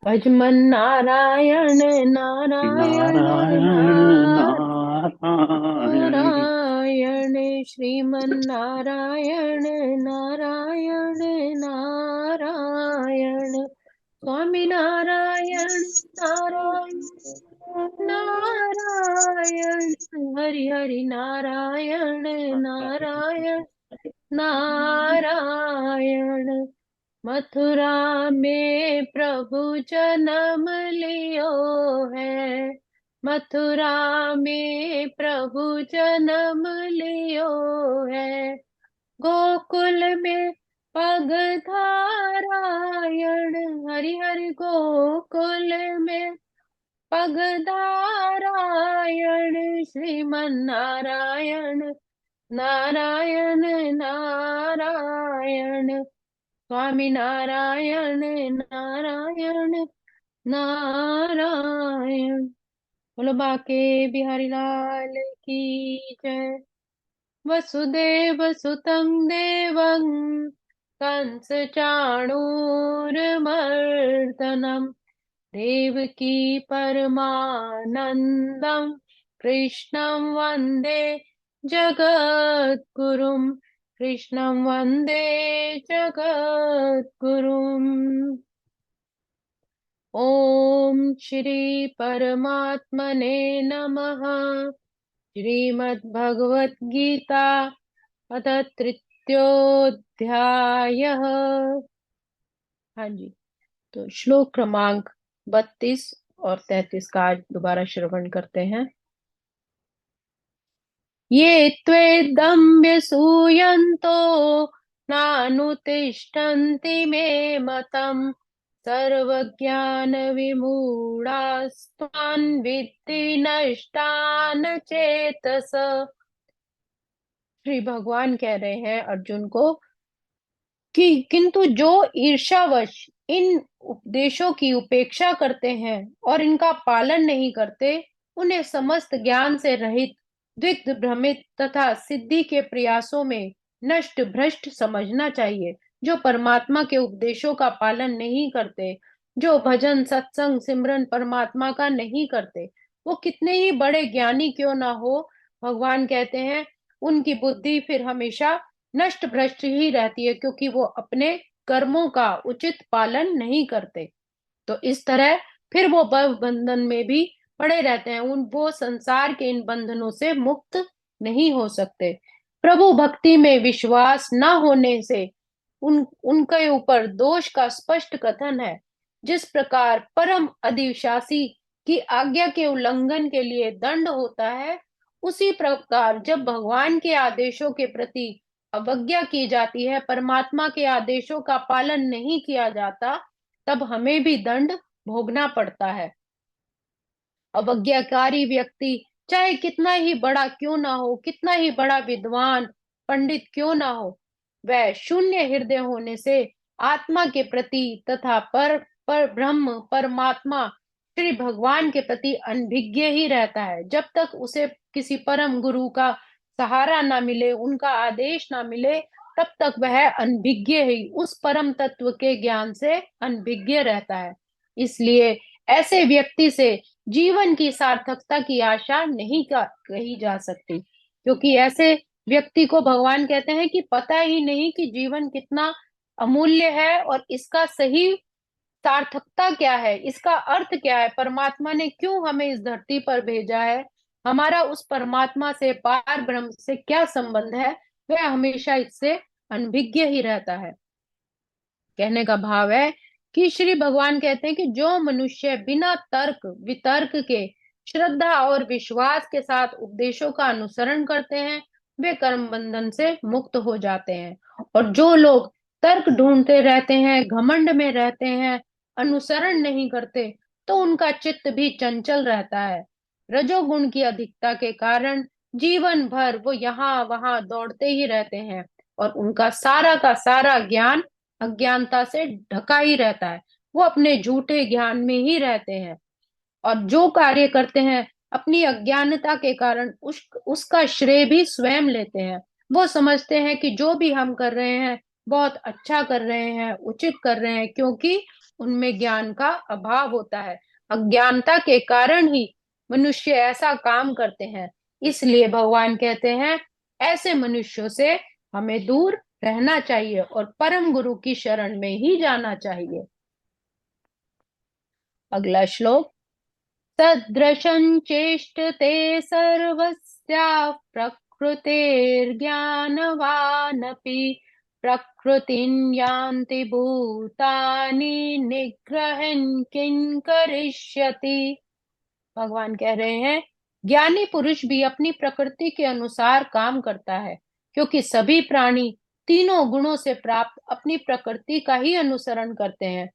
भजमन नारायण नारायण नारायण नारायण। नारायण श्रीमन नारायण नारायण नारायण स्वामी नारायण नारायण नारायण हरि हरि नारायण नारायण नारायण मथुरा में प्रभु जन्म लियो है। मथुरा में प्रभु जन्म लियो है। गोकुल में पग धारायण हरि हरि गोकुल में पग धारायण श्रीमन नारायण नारायण नारायण स्वामी नारायण नारायण नारायण। बोलो बाके बिहारी लाल की जय। वसुदेव सुतं देवं कंस चाणूरमर्दनम देवकी परमानंदम कृष्णं वंदे जगद्गुरुम कृष्णं वंदे जगद्गुरुम। ओम श्री परमात्मने नमः। श्रीमद्भगवत गीता अथ तृतीयोऽध्यायः। हाँ जी, तो श्लोक क्रमांक 32 और 33 का आज दोबारा श्रवण करते हैं। ये त्वेदम्यसूयन्तो नानुतिष्ठन्ति मे मतम् सर्वज्ञानविमूढास्त्वान् विद्धि नष्टान् चेतस। श्री भगवान कह रहे हैं अर्जुन को कि किंतु जो ईर्ष्यावश इन उपदेशों की उपेक्षा करते हैं और इनका पालन नहीं करते, उन्हें समस्त ज्ञान से रहित, द्विग्ध भ्रमित तथा सिद्धि के प्रयासों में नष्ट भ्रष्ट समझना चाहिए। जो परमात्मा के उपदेशों का पालन नहीं करते, जो भजन सत्संग सिमरन परमात्मा का नहीं करते, वो कितने ही बड़े ज्ञानी क्यों ना हो, भगवान कहते हैं उनकी बुद्धि फिर हमेशा नष्ट भ्रष्ट ही रहती है, क्योंकि वो अपने कर्मों का उचित पालन नहीं करते। तो इस तरह फिर वो भव बंधन में भी पड़े रहते हैं, वो संसार के इन बंधनों से मुक्त नहीं हो सकते। प्रभु भक्ति में विश्वास न होने से उनके ऊपर दोष का स्पष्ट कथन है। जिस प्रकार परम अधिशासी की आज्ञा के उल्लंघन के लिए दंड होता है, उसी प्रकार जब भगवान के आदेशों के प्रति अवज्ञा की जाती है, परमात्मा के आदेशों का पालन नहीं किया जाता, तब हमें भी दंड भोगना पड़ता है। अवज्ञाकारी व्यक्ति चाहे कितना ही बड़ा क्यों ना हो, कितना ही बड़ा विद्वान पंडित क्यों ना हो, वह शून्य हृदय होने से आत्मा के प्रति तथा पर ब्रह्म परमात्मा श्री भगवान के प्रति अनभिज्ञ ही रहता है। जब तक उसे किसी परम गुरु का सहारा ना मिले, उनका आदेश ना मिले, तब तक वह अनभिज्ञ ही उस परम तत्व के ज्ञान से अनभिज्ञ रहता है। इसलिए ऐसे व्यक्ति से जीवन की सार्थकता की आशा नहीं कही जा सकती, क्योंकि ऐसे व्यक्ति को भगवान कहते हैं कि पता ही नहीं कि जीवन कितना अमूल्य है और इसका सही सार्थकता क्या है, इसका अर्थ क्या है, परमात्मा ने क्यों हमें इस धरती पर भेजा है, हमारा उस परमात्मा से पार ब्रह्म से क्या संबंध है, वह हमेशा इससे अनभिज्ञ ही रहता है। कहने का भाव है कि श्री भगवान कहते हैं कि जो मनुष्य बिना तर्क वितर्क के श्रद्धा और विश्वास के साथ उपदेशों का अनुसरण करते हैं, वे कर्म बंधन से मुक्त हो जाते हैं। और जो लोग तर्क ढूंढते रहते हैं, घमंड में रहते हैं, अनुसरण नहीं करते, तो उनका चित्त भी चंचल रहता है। रजोगुण की अधिकता के कारण जीवन भर वो यहाँ वहां दौड़ते ही रहते हैं और उनका सारा का सारा ज्ञान अज्ञानता से ढका ही रहता है। वो अपने झूठे ज्ञान में ही रहते हैं और जो कार्य करते हैं अपनी अज्ञानता के कारण उसका श्रेय भी स्वयं लेते हैं। वो समझते हैं कि जो भी हम कर रहे हैं बहुत अच्छा कर रहे हैं, उचित कर रहे हैं, क्योंकि उनमें ज्ञान का अभाव होता है। अज्ञानता के कारण ही मनुष्य ऐसा काम करते हैं। इसलिए भगवान कहते हैं ऐसे मनुष्यों से हमें दूर रहना चाहिए और परम गुरु की शरण में ही जाना चाहिए। अगला श्लोक। सदृशं चेष्टते सर्वस्याः प्रकृतिर्ज्ञानवानपि प्रकृतिं यान्ति भूतानि निग्रहन् किं करिष्यति। भगवान कह रहे हैं ज्ञानी पुरुष भी अपनी प्रकृति के अनुसार काम करता है, क्योंकि सभी प्राणी तीनों गुणों से प्राप्त अपनी प्रकृति का ही अनुसरण करते हैं।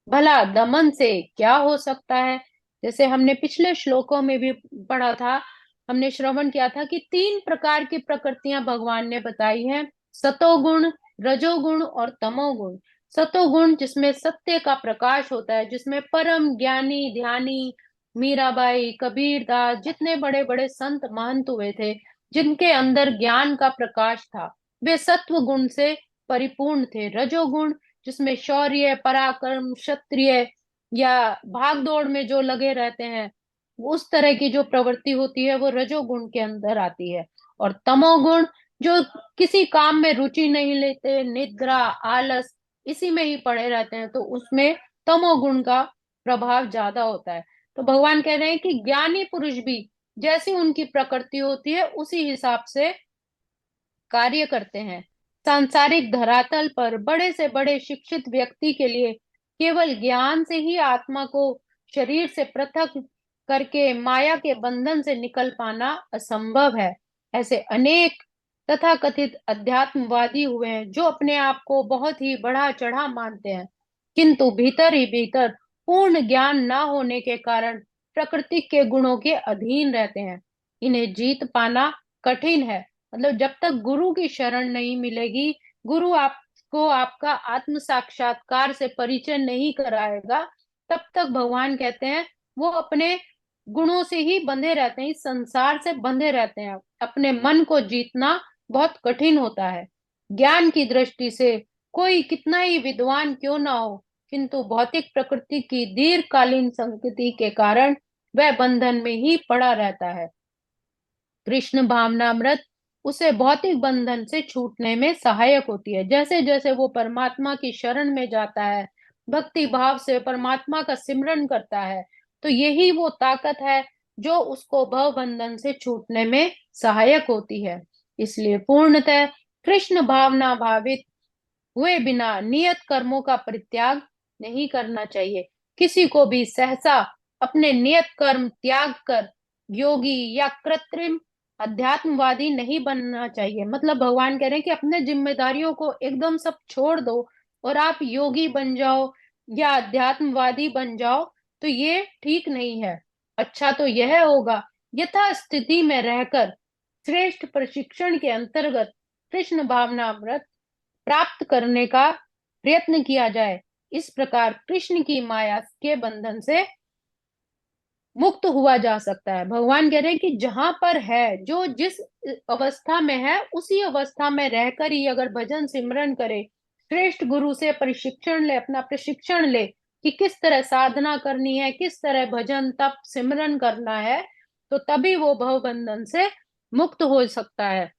भला दमन से क्या हो सकता है? जैसे हमने पिछले श्लोकों में भी पढ़ा था, हमने श्रवण किया था कि 3 प्रकार की प्रकृतियां भगवान ने बताई हैं, सतोगुण, रजोगुण और तमोगुण। सतोगुण जिसमें सत्य का प्रकाश होता है, जिसमें परम ज्ञानी ध्यानी मीराबाई, कबीरदास, जितने बड़े बड़े संत महंत हुए थे, जिनके अंदर ज्ञान का प्रकाश था, वे सत्व गुण से परिपूर्ण थे। रजोगुण जिसमें शौर्य, पराक्रम, क्षत्रिय या भाग दौड़ में जो लगे रहते हैं, उस तरह की जो प्रवृत्ति होती है वो रजोगुण के अंदर आती है। और तमोगुण जो किसी काम में रुचि नहीं लेते, निद्रा, आलस, इसी में ही पड़े रहते हैं, तो उसमें तमोगुण का प्रभाव ज्यादा होता है। तो भगवान कह रहे हैं कि ज्ञानी पुरुष भी जैसी उनकी प्रकृति होती है उसी हिसाब से कार्य करते हैं। सांसारिक धरातल पर बड़े से बड़े शिक्षित व्यक्ति के लिए केवल ज्ञान से ही आत्मा को शरीर से पृथक करके माया के बंधन से निकल पाना असंभव है। ऐसे अनेक तथाकथित अध्यात्मवादी हुए हैं जो अपने आप को बहुत ही बढ़ा चढ़ा मानते हैं, किंतु भीतर ही भीतर पूर्ण ज्ञान न होने के कारण प्रकृति के गुणों के अधीन रहते हैं। इन्हें जीत पाना कठिन है। मतलब जब तक गुरु की शरण नहीं मिलेगी, गुरु आपको आपका आत्म साक्षात्कार से परिचय नहीं कराएगा, तब तक भगवान कहते हैं वो अपने गुणों से ही बंधे रहते हैं, इस संसार से बंधे रहते हैं। अपने मन को जीतना बहुत कठिन होता है। ज्ञान की दृष्टि से कोई कितना ही विद्वान क्यों ना हो, किंतु भौतिक प्रकृति की दीर्घकालीन संगति के कारण वह बंधन में ही पड़ा रहता है। कृष्ण भावनामृत उसे भौतिक बंधन से छूटने में सहायक होती है। जैसे जैसे वो परमात्मा की शरण में जाता है, भक्ति भाव से परमात्मा का सिमरन करता है, तो यही वो ताकत है जो उसको भव बंधन से छूटने में सहायक होती है। इसलिए पूर्णतः कृष्ण भावना भावित हुए बिना नियत कर्मों का परित्याग नहीं करना चाहिए। किसी को भी सहसा अपने नियत कर्म त्याग कर योगी या कृत्रिम अध्यात्मवादी नहीं बनना चाहिए। मतलब भगवान कह रहे हैं कि अपने जिम्मेदारियों को एकदम सब छोड़ दो और आप योगी बन जाओ या अध्यात्मवादी बन जाओ, तो ये ठीक नहीं है। अच्छा तो यह होगा यथा स्थिति में रहकर श्रेष्ठ प्रशिक्षण के अंतर्गत कृष्ण भावनामृत प्राप्त करने का प्रयत्न किया जाए। इस प्रकार कृष्ण की माया के बंधन से मुक्त हुआ जा सकता है। भगवान कह रहे हैं कि जहां पर है, जो जिस अवस्था में है उसी अवस्था में रहकर ही अगर भजन सिमरन करे, श्रेष्ठ गुरु से प्रशिक्षण ले, अपना प्रशिक्षण ले कि किस तरह साधना करनी है, किस तरह भजन तप सिमरन करना है, तो तभी वो भव बंधन से मुक्त हो सकता है।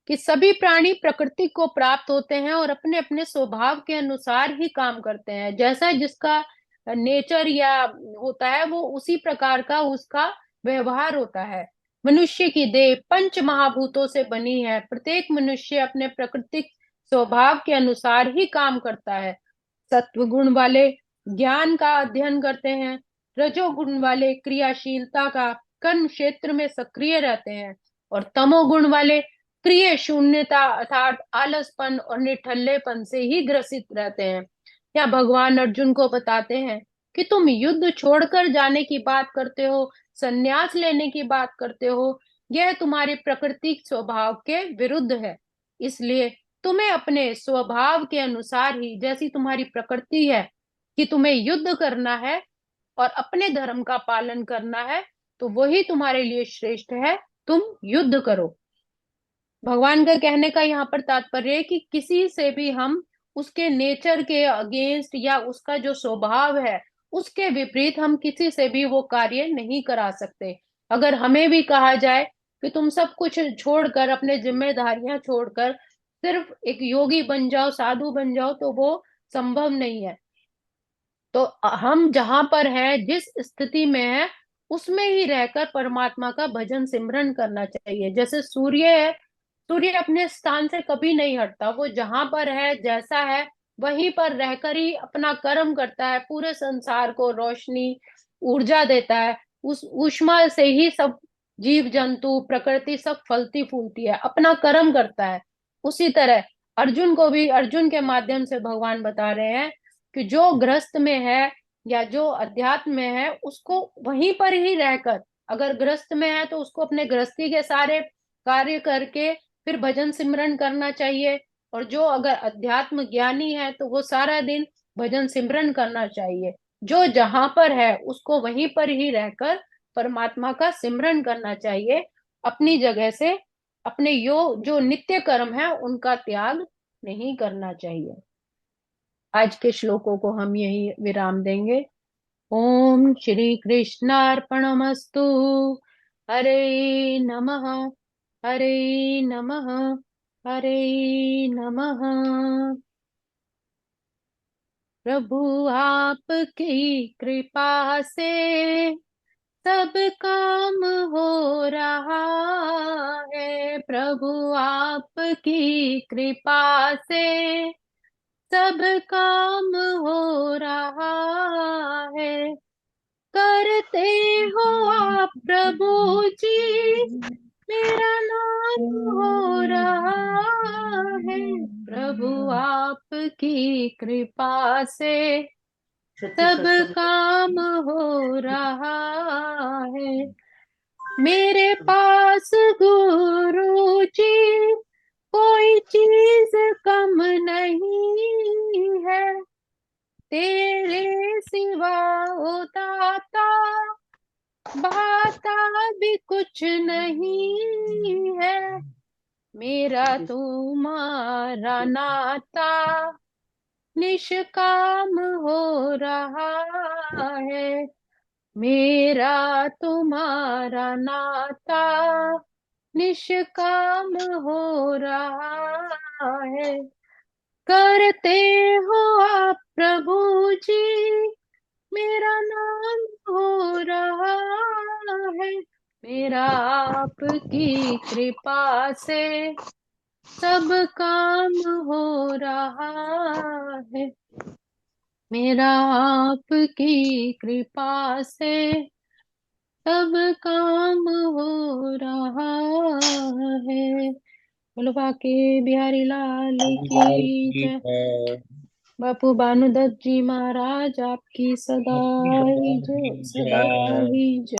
कि सभी प्राणी प्रकृति को प्राप्त होते हैं और अपने अपने स्वभाव के अनुसार ही काम करते हैं। जैसा जिसका नेचर या होता है वो उसी प्रकार का उसका व्यवहार होता है। मनुष्य की देह पंच महाभूतों से बनी है। प्रत्येक मनुष्य अपने प्राकृतिक स्वभाव के अनुसार ही काम करता है। सत्व गुण वाले ज्ञान का अध्ययन करते हैं, रजोगुण वाले क्रियाशीलता का कर्म क्षेत्र में सक्रिय रहते हैं और तमोगुण वाले क्रिय शून्यता अर्थात आलसपन और निठल्लेपन से ही ग्रसित रहते हैं। या भगवान अर्जुन को बताते हैं कि तुम युद्ध छोड़कर जाने की बात करते हो, संन्यास लेने की बात करते हो, यह तुम्हारे प्राकृतिक स्वभाव के विरुद्ध है। इसलिए तुम्हें अपने स्वभाव के अनुसार ही, जैसी तुम्हारी प्रकृति है कि तुम्हें युद्ध करना है और अपने धर्म का पालन करना है, तो वही तुम्हारे लिए श्रेष्ठ है, तुम युद्ध करो। भगवान का कहने का यहाँ पर तात्पर्य है कि किसी से भी हम उसके नेचर के अगेंस्ट या उसका जो स्वभाव है उसके विपरीत हम किसी से भी वो कार्य नहीं करा सकते। अगर हमें भी कहा जाए कि तुम सब कुछ छोड़कर, अपने जिम्मेदारियां छोड़कर सिर्फ एक योगी बन जाओ, साधु बन जाओ, तो वो संभव नहीं है। तो हम जहां पर हैं, जिस स्थिति में है, उसमें ही रहकर परमात्मा का भजन सिमरन करना चाहिए। जैसे सूर्य है, सूर्य अपने स्थान से कभी नहीं हटता, वो जहां पर है, जैसा है, वहीं पर रहकर ही अपना कर्म करता है, पूरे संसार को रोशनी, ऊर्जा देता है। उस ऊष्मा से ही सब जीव जंतु, प्रकृति सब फलती फूलती है, अपना कर्म करता है। उसी तरह अर्जुन को भी, अर्जुन के माध्यम से भगवान बता रहे हैं कि जो गृहस्थ में है या जो अध्यात्म में है, उसको वहीं पर ही रहकर, अगर गृहस्थ में है तो उसको अपने गृहस्थी के सारे कार्य करके फिर भजन सिमरन करना चाहिए। और जो अगर अध्यात्म ज्ञानी है तो वो सारा दिन भजन सिमरन करना चाहिए। जो जहां पर है उसको वहीं पर ही रहकर परमात्मा का सिमरन करना चाहिए, अपनी जगह से अपने जो नित्य कर्म है उनका त्याग नहीं करना चाहिए। आज के श्लोकों को हम यही विराम देंगे। ओम श्री कृष्णार्पणमस्तु। हरे नमः, हरे नमः, हरे नमः। प्रभु आपकी कृपा से सब काम हो रहा है। प्रभु आपकी कृपा से सब काम हो रहा है। करते हो आप प्रभु जी, मेरा नाम हो रहा है। प्रभु आपकी कृपा से सब काम हो रहा है। मेरे पास गुरु जी कोई चीज कम नहीं है, तेरे सिवा ओ दाता भाता भी कुछ नहीं है। मेरा तुम्हारा नाता निष्काम हो रहा है। मेरा तुम्हारा नाता निष्काम हो रहा है। करते हो आप प्रभु जी, मेरा नाम हो रहा है। मेरा आपकी कृपा से सब काम हो रहा है। मेरा आपकी कृपा से सब काम हो रहा है। बोलो बाके बिहारी लाल लाल की की जय। है। बापू भानुदत्त जी महाराज आपकी सदा आपकी ही सदा जय, की सदा जय। ही जय।